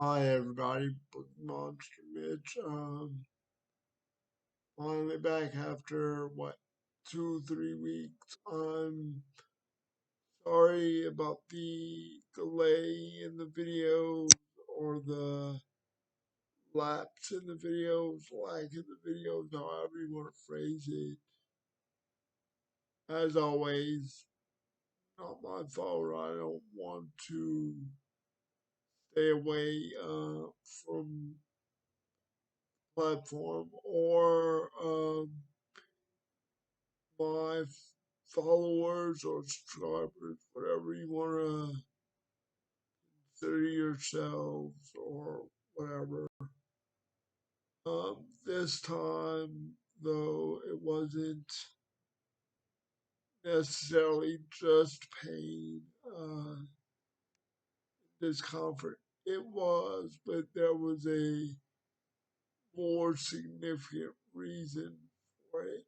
Hi everybody, Book Monster Mitch. Finally back after 2 3 weeks. I'm sorry about the delay in the videos or the lapse in the videos, lag in the videos, however you want to phrase it. As always, not my fault. I don't want to stay away from platform or my followers or subscribers, whatever you want to consider yourselves or whatever. This time, though, it wasn't necessarily just pain, discomfort. It was, but there was a more significant reason for it.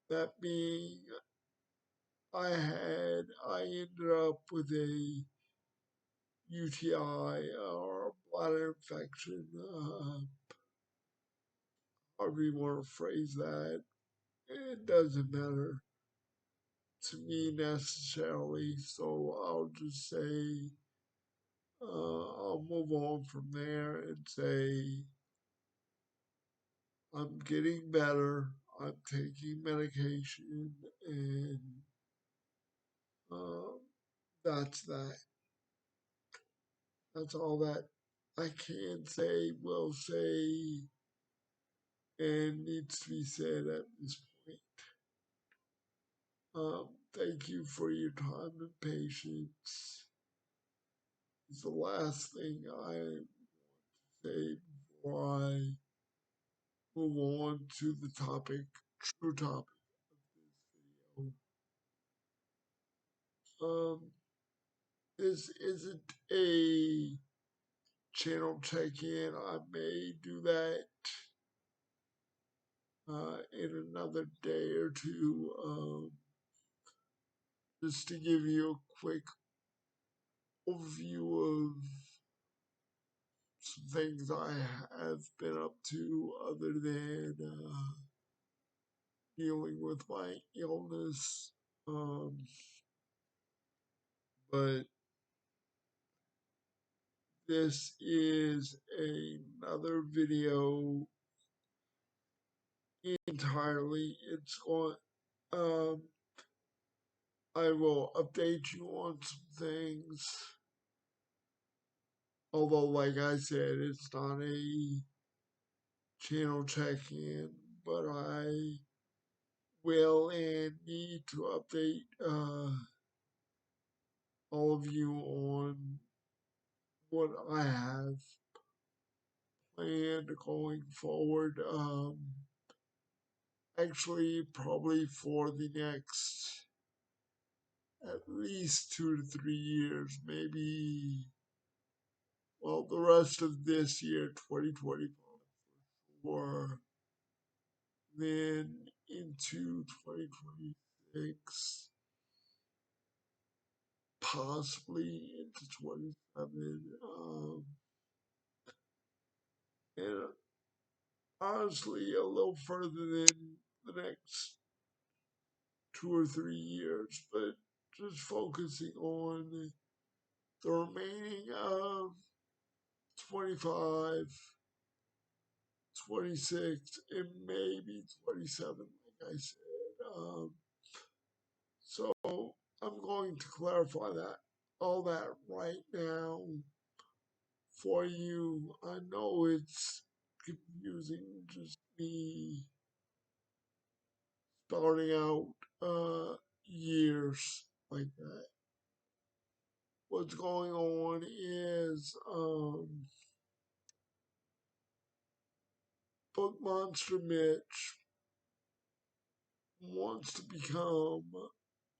That being, I ended up with a UTI or bladder infection, however you want to phrase that. It doesn't matter to me necessarily, so I'll just say I'll move on from there and say I'm getting better. I'm taking medication, and uh, that's that. That's all that I can say, will say, and needs to be said at this point. Thank you for your time and patience. It's the last thing I say before I move on to the topic, true topic of this video. This isn't a channel check-in. I may do that in another day or two, just to give you a quick overview of some things I have been up to other than dealing with my illness. But this is another video entirely. It's on, um, I will update you on some things. Although, like I said, it's not a channel check-in, but I will and need to update all of you on what I have planned going forward. Actually, probably for the next at least 2 to 3 years, maybe, well, the rest of this year, 2025, or then into 2026, possibly into 27. And honestly, a little further than the next 2 or 3 years, but just focusing on the remaining of 25, 26, and maybe 27, like I said. So I'm going to clarify that, all that right now for you. I know it's confusing, just me starting out years like that. What's going on is Book Monster Mitch wants to become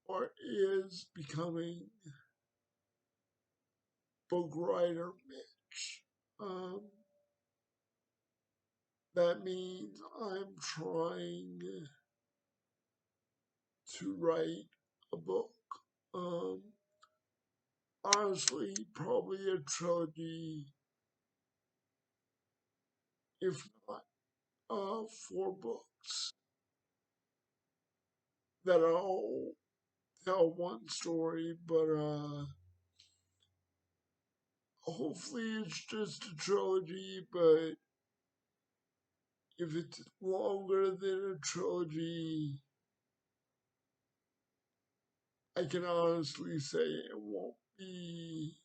or is becoming book writer Mitch. Um, that means I'm trying to write a book. Um, honestly, probably a trilogy, if not 4 books that all tell one story, but hopefully it's just a trilogy, but if it's longer than a trilogy, I can honestly say it won't be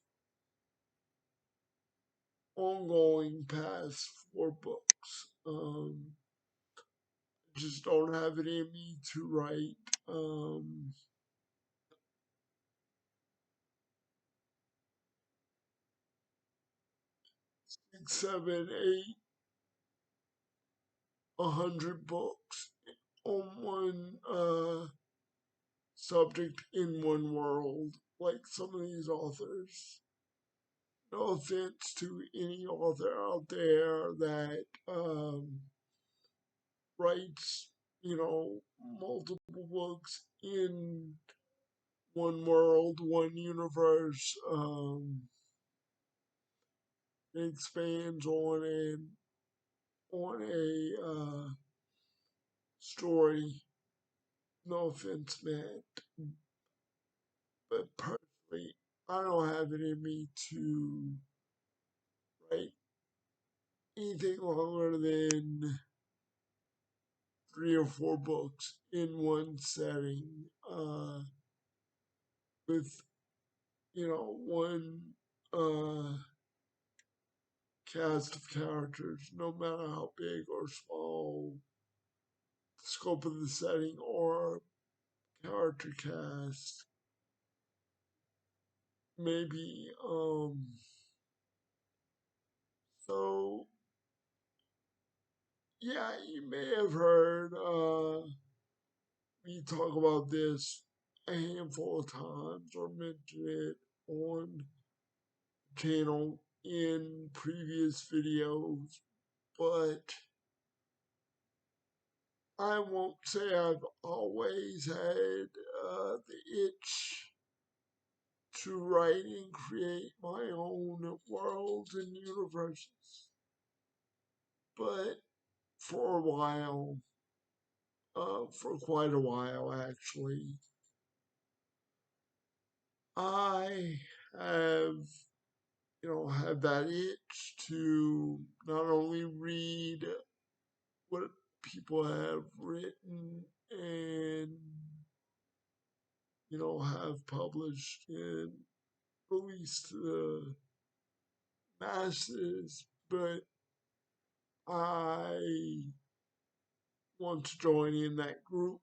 ongoing past 4 books. Just don't have it in me to write. 6, 7, 8, 100 books on one subject in one world, like some of these authors. No offense to any author out there that writes, multiple books in one world, one universe, expands on a story. No offense meant, but personally, I don't have it in me to write anything longer than 3 or 4 books in one setting, with one uh, cast of characters, no matter how big or small the scope of the setting or character cast. Maybe so yeah, you may have heard me talk about this a handful of times or mention it on the channel in previous videos, but I won't say I've always had the itch to write and create my own worlds and universes. But for a while, for quite a while actually, I have, had that itch to not only read what people have written and, have published and released to the masses, but I want to join in that group,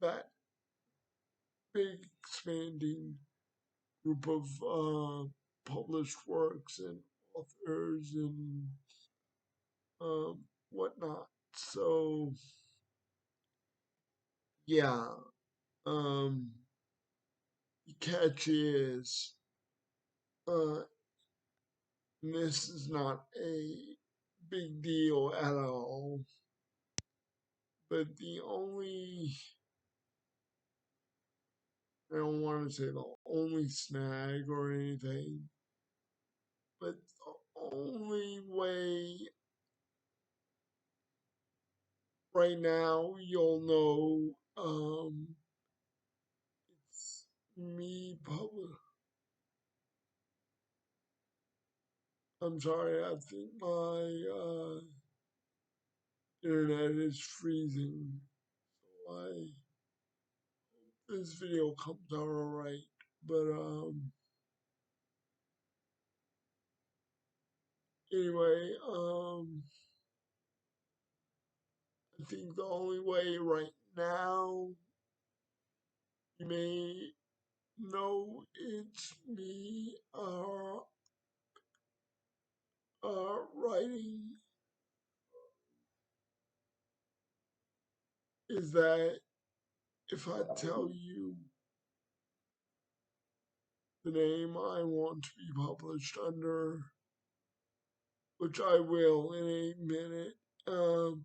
that big expanding group of published works and authors and whatnot. So yeah, um, the catch is, uh, this is not a big deal at all. But the only, I don't want to say the only snag or anything, but the only way right now you'll know it's me public. I'm sorry, I think my internet is freezing. So this video comes out alright. But anyway, I think the only way right now you may know it's me writing is that if I tell you the name I want to be published under, which I will in a minute, and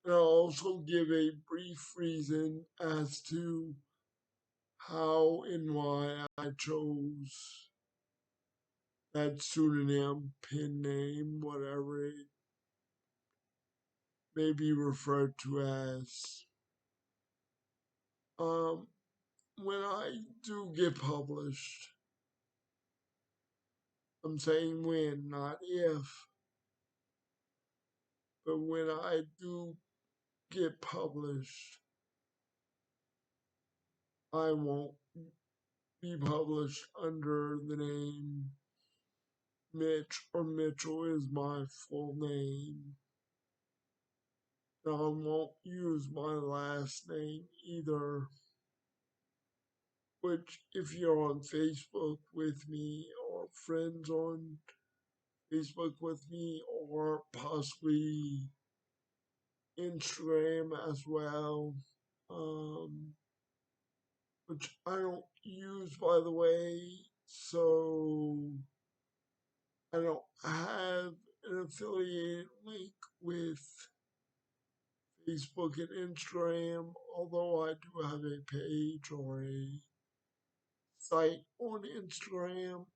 I'll also give a brief reason as to how and why I chose that pseudonym, pen name, whatever it may be referred to as. Um, when I do get published, I'm saying when, not if, but when I do get published, I won't be published under the name Mitch or Mitchell is my full name. I won't use my last name either, which if you're on Facebook with me or friends on Facebook with me or possibly Instagram as well, um, which I don't use by the way, so I don't have an affiliated link with Facebook and Instagram, although I do have a page or a site on Instagram.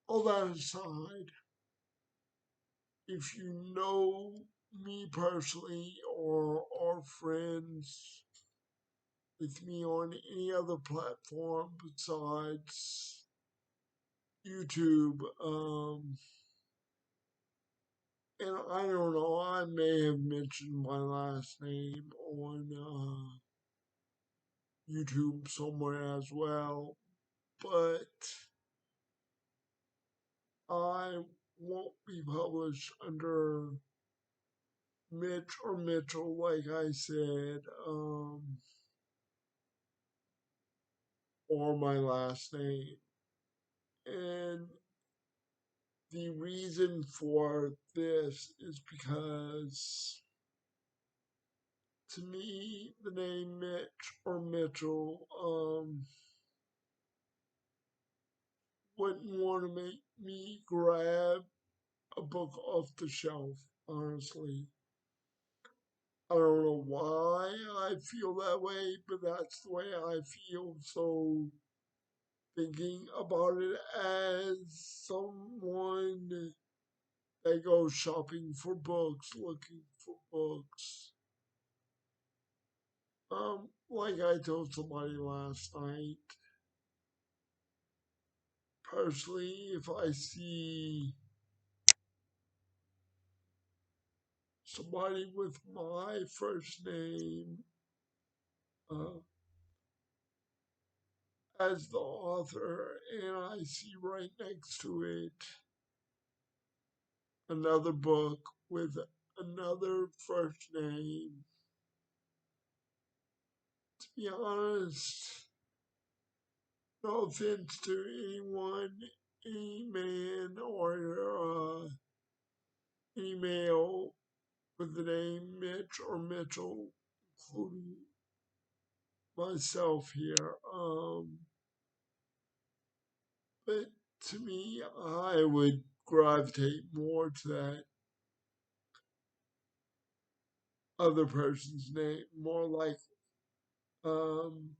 All that aside, if you know me personally or are friends with me on any other platform besides YouTube, and I don't know, I may have mentioned my last name on YouTube somewhere as well, but I won't be published under Mitch or Mitchell, like I said, or my last name. And the reason for this is because to me, the name Mitch or Mitchell wouldn't want to make me grab a book off the shelf, honestly. I don't know why I feel that way, but that's the way I feel. So, thinking about it as someone that goes shopping for books, looking for books. Like I told somebody last night, personally, if I see somebody with my first name uh, as the author, and I see right next to it another book with another first name, to be honest, no offense to anyone, any man or any male with the name Mitch or Mitchell, including myself here. But to me, I would gravitate more to that other person's name, more like, um,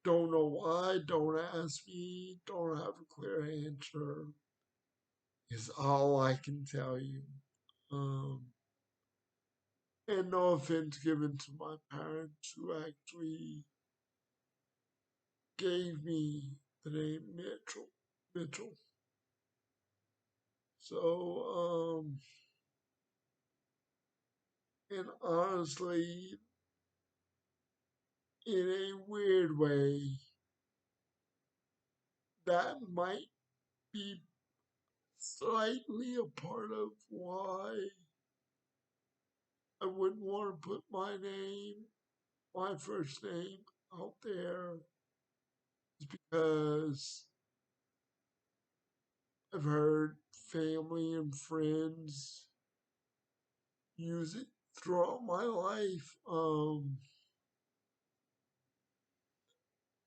don't know why, don't ask me, don't have a clear answer, is all I can tell you. Um, and no offense given to my parents who actually gave me the name Mitchell. Mitchell. So, and honestly, in a weird way, that might be slightly a part of why I wouldn't want to put my name, my first name, out there, is because I've heard family and friends use it throughout my life.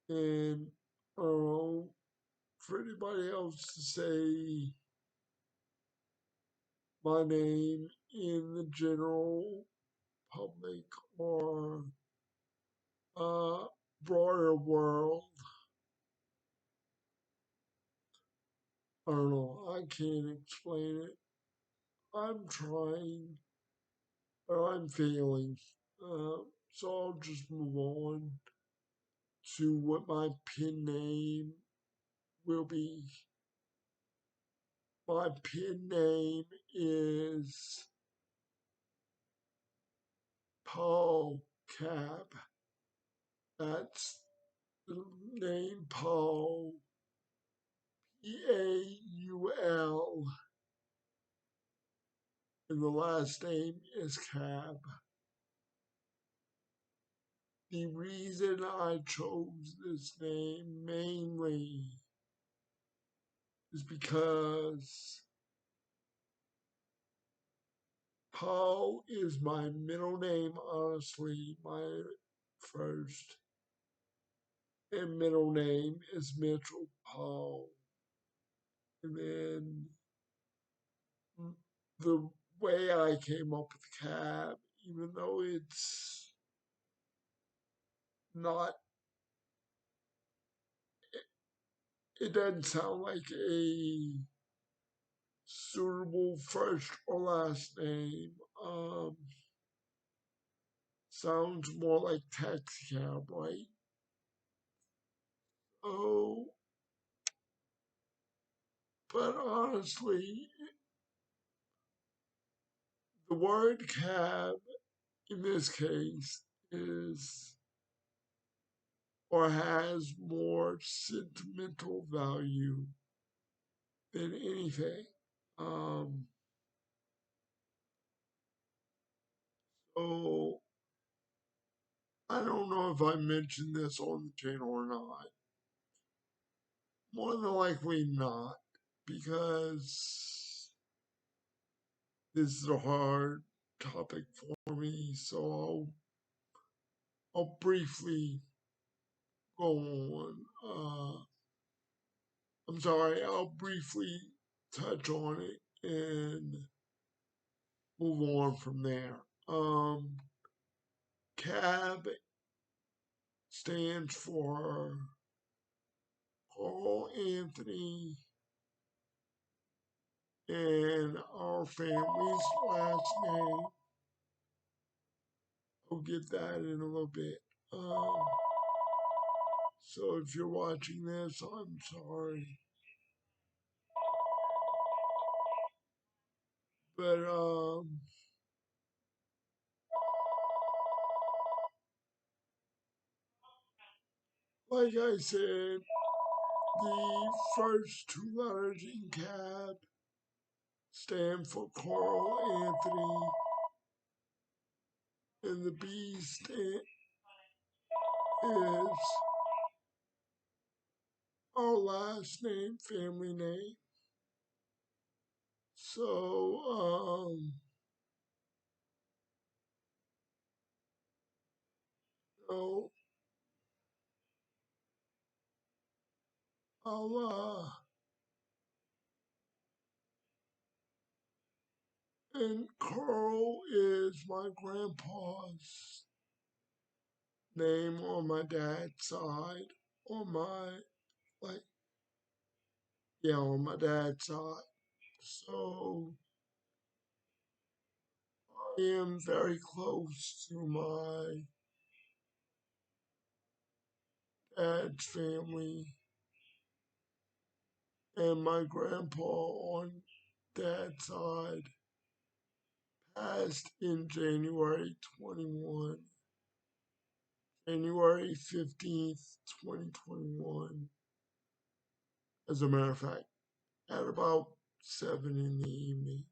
And I don't know, for anybody else to say my name in the general public or broader world I don't know, I can't explain it. I'm trying, but I'm failing. So I'll just move on to what my pen name will be. My pen name is Paul Cab. That's the name Paul, Paul, and the last name is Cab. The reason I chose this name mainly is because Paul is my middle name, honestly, my first and middle name is Mitchell Paul. And then the way I came up with Cab, even though it's not, it doesn't sound like a suitable first or last name. Sounds more like taxi cab, right? Oh, but honestly, the word cab in this case is or has more sentimental value than anything. Um, so I don't know if I mentioned this on the channel or not. More than likely not, because this is a hard topic for me. So I'll briefly go on. I'm sorry, I'll briefly touch on it and move on from there. CAB stands for Carl Anthony and our family's last name. I'll get that in a little bit. So if you're watching this, I'm sorry. But like I said, the first two letters in CAB stand for Carl Anthony, and the B stand is our last name, family name. So, no, I'll, and Carl is my grandpa's name on my dad's side, on my, like, yeah, on my dad's side. So, I am very close to my dad's family, and my grandpa on dad's side passed in January 21, January 15th, 2021. As a matter of fact, at about 7 in the evening.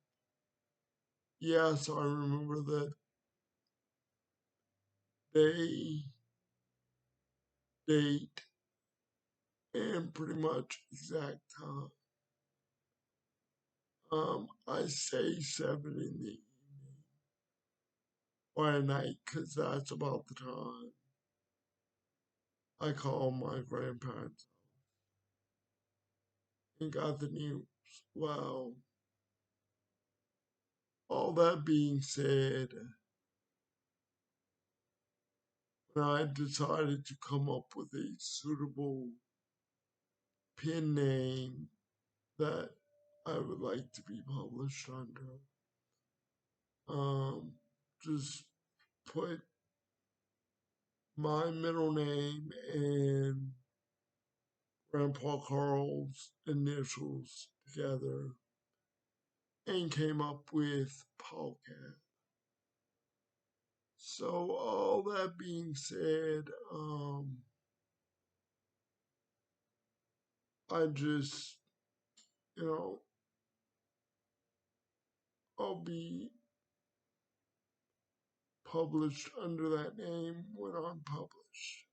Yes, I remember that day, date, and pretty much exact time. I say 7 in the evening or at night because that's about the time I called my grandparents and got the news. Well, all that being said, when I decided to come up with a suitable pen name that I would like to be published under. Just put my middle name and Grandpa Carl's initials together and came up with podcast. So all that being said, I just, you know, I'll be published under that name when I'm published.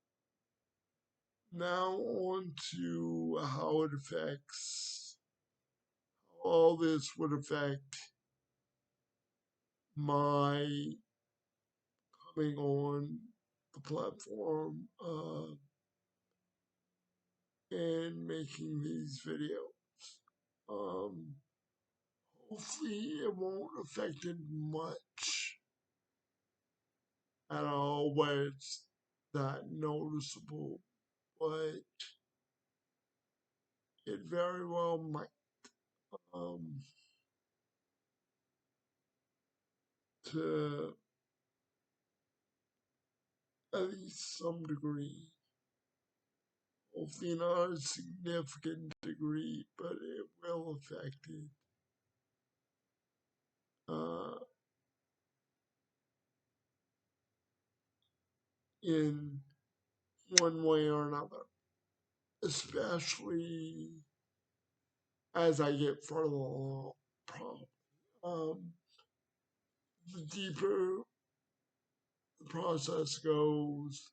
Now on to how it affects, how all this would affect my coming on the platform and making these videos. Um, Hopefully it won't affect it much at all where it's that noticeable, but it very well might. Um, to at least some degree. Hopefully not a significant degree, but it will affect it. Uh, in one way or another, especially as I get further along. Probably. The deeper the process goes,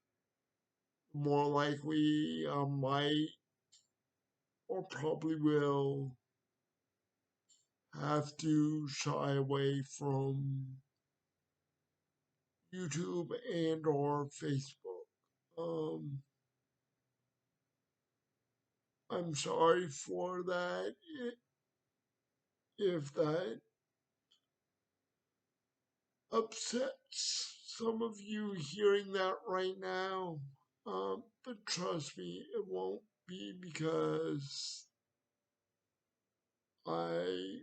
the more likely I might or probably will have to shy away from YouTube and or Facebook. Um, I'm sorry for that if that upsets some of you hearing that right now. But trust me, it won't be because I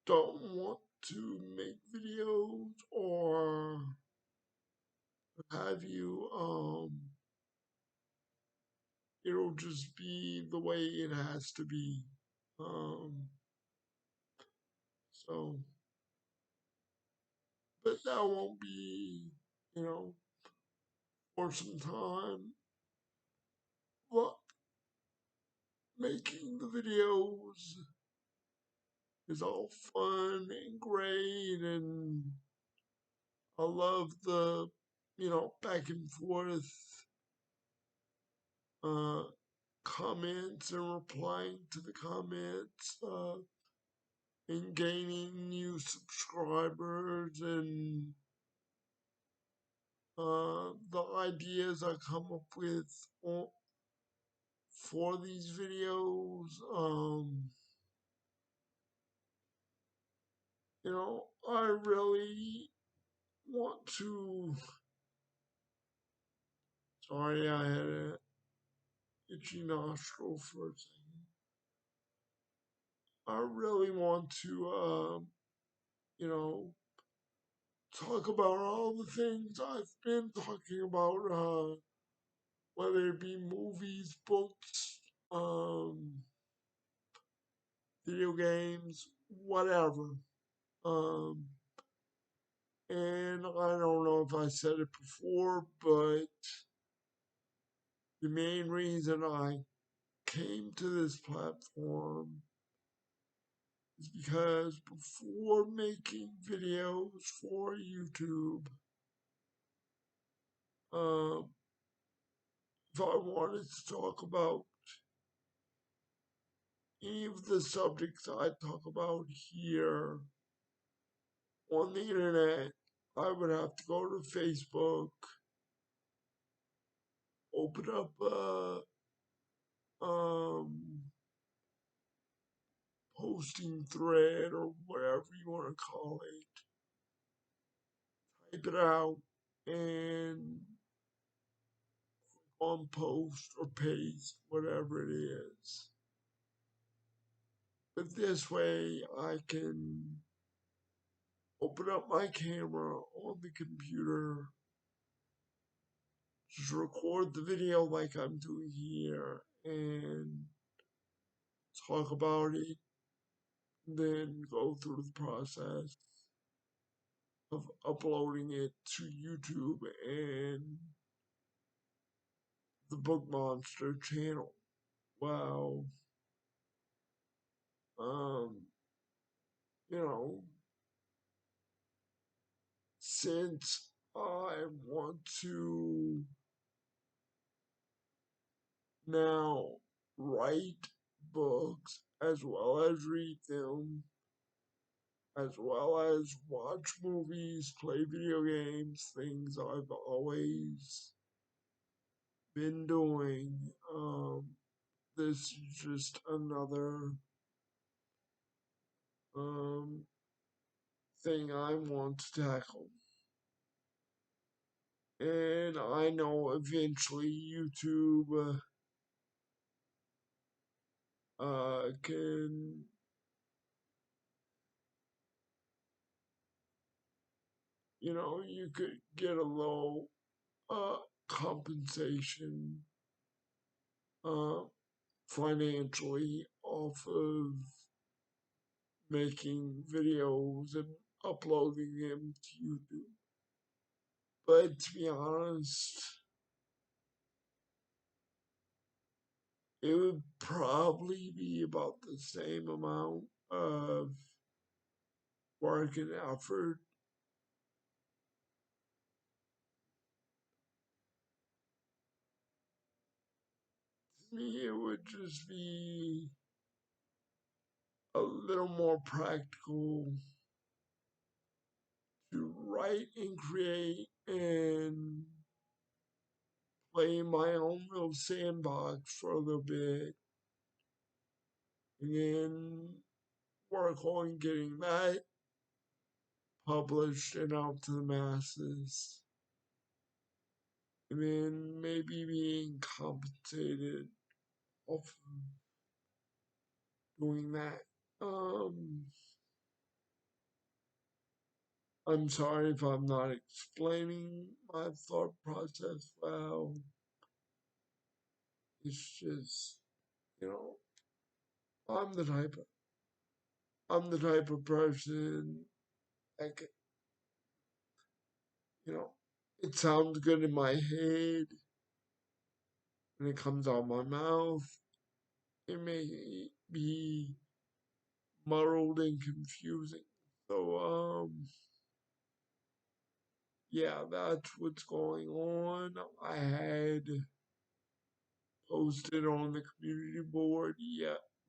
don't want to make videos or have you. It'll just be the way it has to be. Um, so, but that won't be, you know, for some time. But making the videos is all fun and great, and I love the, back and forth uh, comments and replying to the comments and gaining new subscribers and the ideas I come up with for these videos. I really want to. Sorry, I had a itchy nostril for a second. I really want to, talk about all the things I've been talking about, whether it be movies, books, video games, whatever. Um, and I don't know if I said it before, but the main reason I came to this platform is because before making videos for YouTube, um, if I wanted to talk about any of the subjects I talk about here on the internet, I would have to go to Facebook, open up a posting thread or whatever you want to call it, type it out, and on post or paste, whatever it is. But this way I can open up my camera on the computer, just record the video like I'm doing here, and talk about it, then go through the process of uploading it to YouTube and the Book Monster channel. Well, um, you know, since I want to now write books as well as read them, as well as watch movies, play video games, things I've always been doing. This is just another um, thing I want to tackle. And I know eventually YouTube can, you could get a low uh, compensation uh, financially off of making videos and uploading them to YouTube. But to be honest, it would probably be about the same amount of work and effort. To me, it would just be a little more practical to write and create and play in my own little sandbox for a little bit, and then work on getting that published and out to the masses, and then maybe being compensated off of doing that. Um, I'm sorry if I'm not explaining my thought process well. It's just, you know, I'm the type of I'm the type of person that it sounds good in my head and it comes out my mouth. It may be muddled and confusing. So, yeah, that's what's going on. I had posted on the community board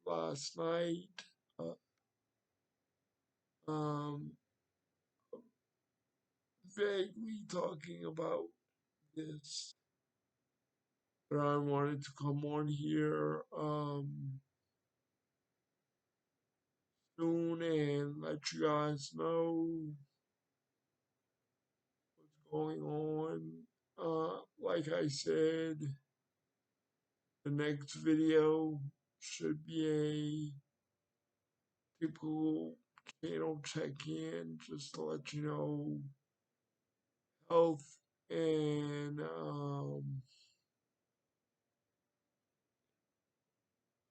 last night. Uh, um, Vaguely talking about this, but I wanted to come on here soon and let you guys know what's going on. Like I said, the next video should be a typical channel check-in just to let you know health and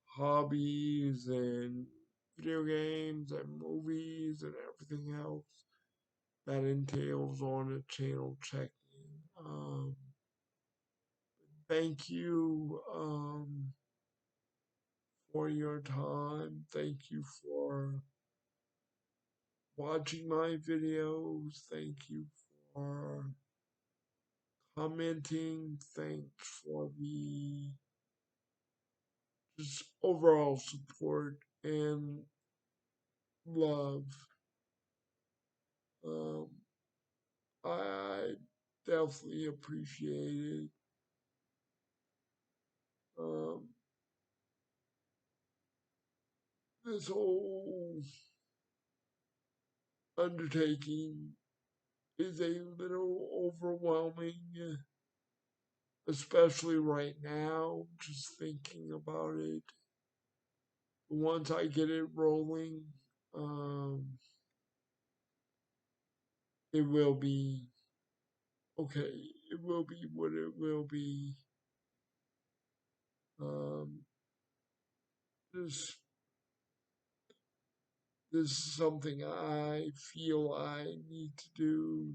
hobbies and video games and movies and everything else that entails on a channel check-in. Thank you for your time. Thank you for watching my videos. Thank you for commenting. Thanks for the just overall support and love. Um, I definitely appreciate it. Um, this whole undertaking is a little overwhelming, especially right now, just thinking about it. once I get it rolling, it will be okay. It will be what it will be. Um, this this is something I feel I need to do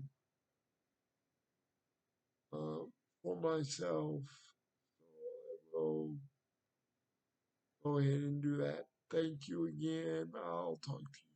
for myself. So I will go ahead and do that. Thank you again. I'll talk to you.